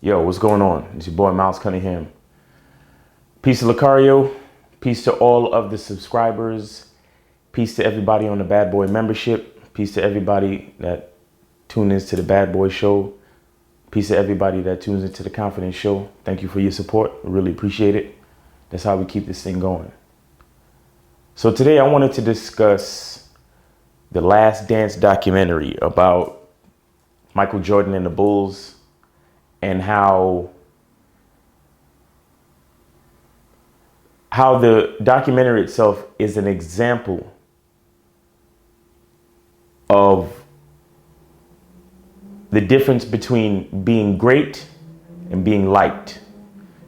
Yo, what's going on? It's your boy Miles Cunningham. Peace to Lucario. Peace to all of the subscribers. Peace to everybody on the Bad Boy membership. Peace to everybody that tunes into the Bad Boy show. Peace to everybody that tunes into the Confidence show. Thank you for your support. I really appreciate it. That's how we keep this thing going. So today I wanted to discuss the Last Dance documentary about Michael Jordan and the Bulls, and how the documentary itself is an example of the difference between being great and being liked.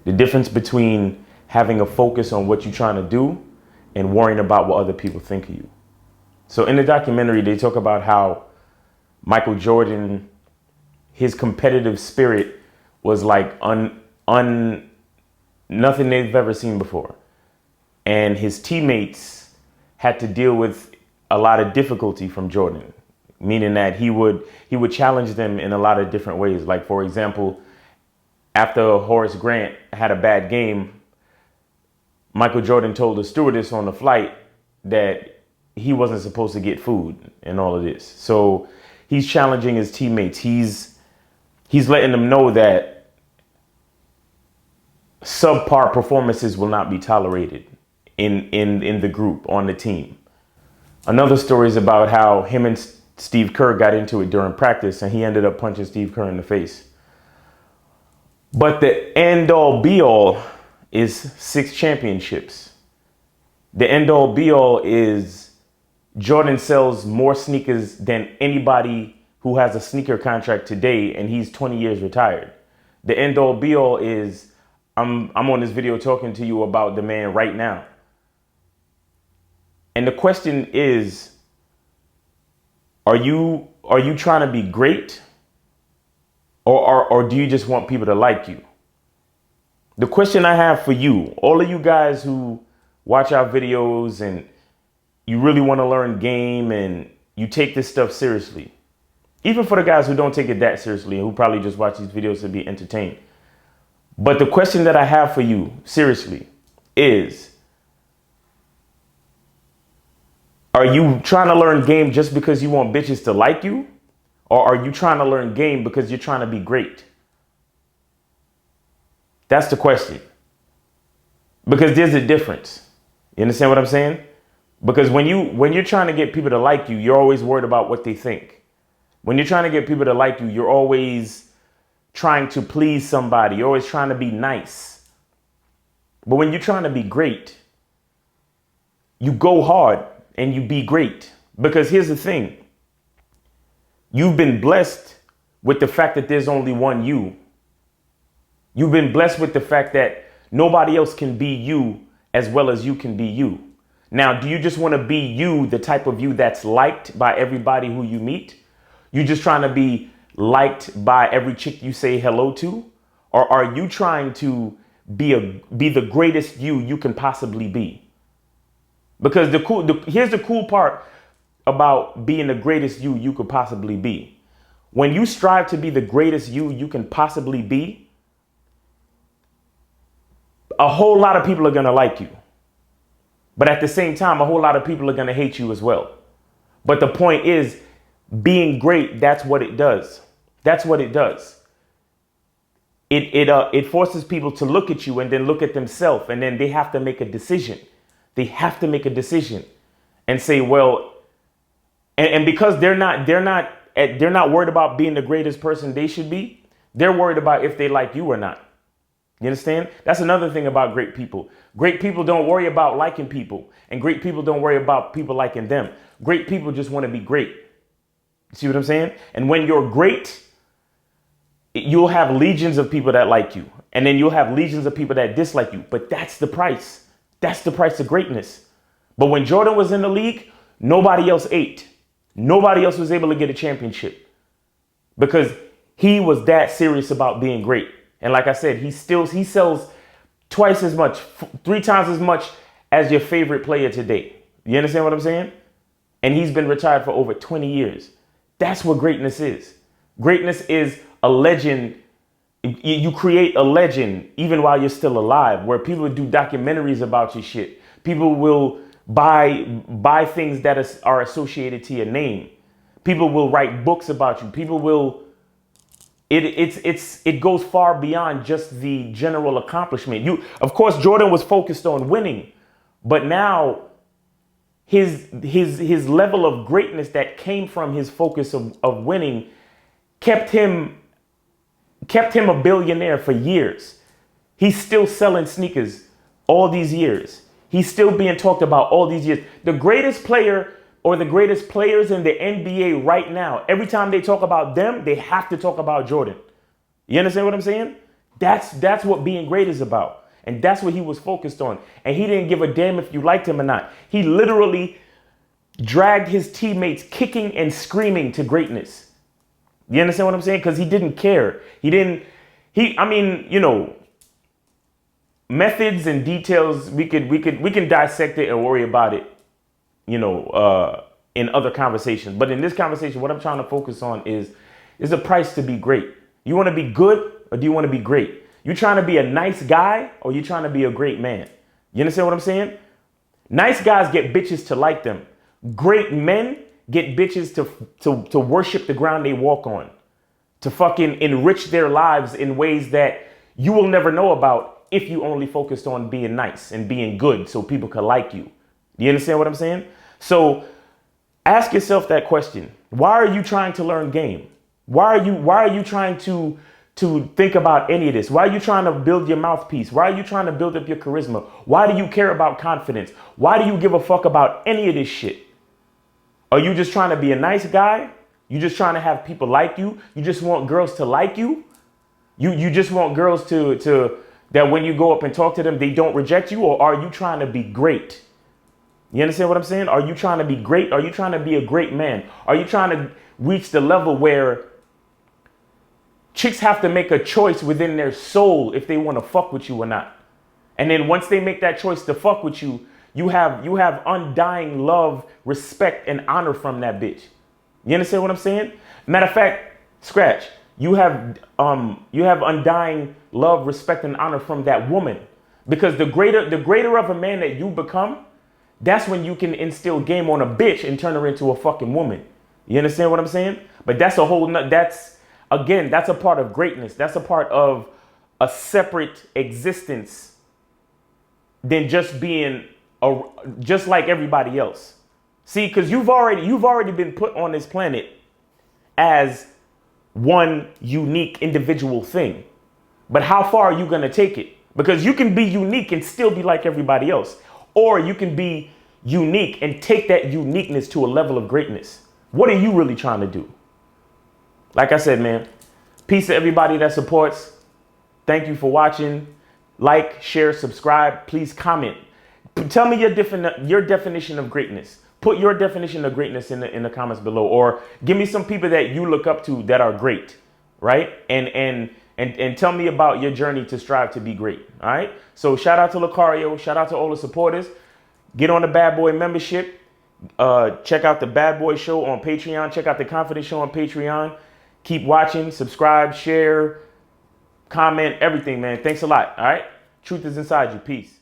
The difference between having a focus on what you're trying to do and worrying about what other people think of you. So in the documentary, they talk about how Michael Jordan, his competitive spirit was like nothing they've ever seen before. And his teammates had to deal with a lot of difficulty from Jordan, meaning that he would challenge them in a lot of different ways. Like, for example, after Horace Grant had a bad game, Michael Jordan told the stewardess on the flight that he wasn't supposed to get food and all of this. So he's challenging his teammates. He's letting them know that subpar performances will not be tolerated in the group, on the team. Another story is about how him and Steve Kerr got into it during practice, and he ended up punching Steve Kerr in the face. But the end all be all is 6 championships. The end all be all is Jordan sells more sneakers than anybody who has a sneaker contract today, and he's 20 years retired. The end all be all is I'm on this video talking to you about the man right now. And the question is, are you trying to be great, or do you just want people to like you? The question I have for you, all of you guys who watch our videos and you really want to learn game and you take this stuff seriously, even for the guys who don't take it that seriously and who probably just watch these videos to be entertained. But the question that I have for you, seriously, is, are you trying to learn game just because you want bitches to like you? Or are you trying to learn game because you're trying to be great? That's the question. Because there's a difference. You understand what I'm saying? Because when you're trying to get people to like you, you're always worried about what they think. When you're trying to get people to like you, you're always trying to please somebody. You're always trying to be nice. But when you're trying to be great, you go hard and you be great. Because here's the thing. You've been blessed with the fact that there's only one you. You've been blessed with the fact that nobody else can be you as well as you can be you. Now, do you just want to be you, the type of you that's liked by everybody who you meet? You just trying to be liked by every chick you say hello to? Or are you trying to be the greatest you can possibly be? Because here's the cool part about being the greatest you could possibly be. When you strive to be the greatest you can possibly be, a whole lot of people are going to like you. But at the same time, a whole lot of people are going to hate you as well. But the point is, being great, that's what it does. That's what it does. It forces people to look at you and then look at themselves, and then they have to make a decision. They have to make a decision and say, well, and because they're not worried about being the greatest person they should be. They're worried about if they like you or not. You understand? That's another thing about great people. Great people don't worry about liking people, and great people don't worry about people liking them. Great people just want to be great. See what I'm saying? And when you're great, you'll have legions of people that like you, and then you'll have legions of people that dislike you. But that's the price. That's the price of greatness. But when Jordan was in the league, nobody else ate. Nobody else was able to get a championship because he was that serious about being great. And like I said, he sells twice as much, 3 times as much as your favorite player today. You understand what I'm saying? And he's been retired for over 20 years. That's what greatness is. Greatness is a legend You create a legend even while you're still alive, where people do documentaries about your shit. People will buy things that are associated to your name. People will write books about you. People will. It goes far beyond just the general accomplishment. Of course, Jordan was focused on winning, but now his level of greatness that came from his focus of winning kept him a billionaire for years. He's still selling sneakers all these years. He's still being talked about all these years. The greatest player or the greatest players in the NBA right now, every time they talk about them, they have to talk about Jordan. You understand what I'm saying? That's what being great is about. And that's what he was focused on. And he didn't give a damn if you liked him or not. He literally dragged his teammates kicking and screaming to greatness. You understand what I'm saying? Because he didn't care. Methods and details, we can dissect it and worry about it, in other conversations. But in this conversation, what I'm trying to focus on is a price to be great. You want to be good or do you want to be great? You trying to be a nice guy or you trying to be a great man? You understand what I'm saying? Nice guys get bitches to like them. Great men get bitches to worship the ground they walk on, to fucking enrich their lives in ways that you will never know about if you only focused on being nice and being good so people could like you. You understand what I'm saying? So ask yourself that question. Why are you trying to learn game? Why are you trying to think about any of this? Why are you trying to build your mouthpiece? Why are you trying to build up your charisma? Why do you care about confidence? Why do you give a fuck about any of this shit? Are you just trying to be a nice guy? You just trying to have people like you? You just want girls to like you? You just want girls to that when you go up and talk to them, they don't reject you? Or are you trying to be great? You understand what I'm saying? Are you trying to be great? Are you trying to be a great man? Are you trying to reach the level where chicks have to make a choice within their soul if they want to fuck with you or not? And then once they make that choice to fuck with you, you have undying love, respect, and honor from that bitch. You understand what I'm saying? Matter of fact, scratch. You have undying love, respect, and honor from that woman. Because the greater of a man that you become, that's when you can instill game on a bitch and turn her into a fucking woman. You understand what I'm saying? But that's a part of greatness. That's a part of a separate existence than just being just like everybody else. See, because you've already been put on this planet as one unique individual thing. But how far are you going to take it? Because you can be unique and still be like everybody else. Or you can be unique and take that uniqueness to a level of greatness. What are you really trying to do? Like I said, man, peace to everybody that supports. Thank you for watching. Like, share, subscribe. Please comment. Tell me your definition of greatness. Put your definition of greatness in the comments below, or give me some people that you look up to that are great, right? And tell me about your journey to strive to be great. All right. So shout out to Lucario. Shout out to all the supporters. Get on the Bad Boy membership. Check out the Bad Boy Show on Patreon. Check out the Confidence Show on Patreon. Keep watching. Subscribe. Share. Comment. Everything, man. Thanks a lot. All right. Truth is inside you. Peace.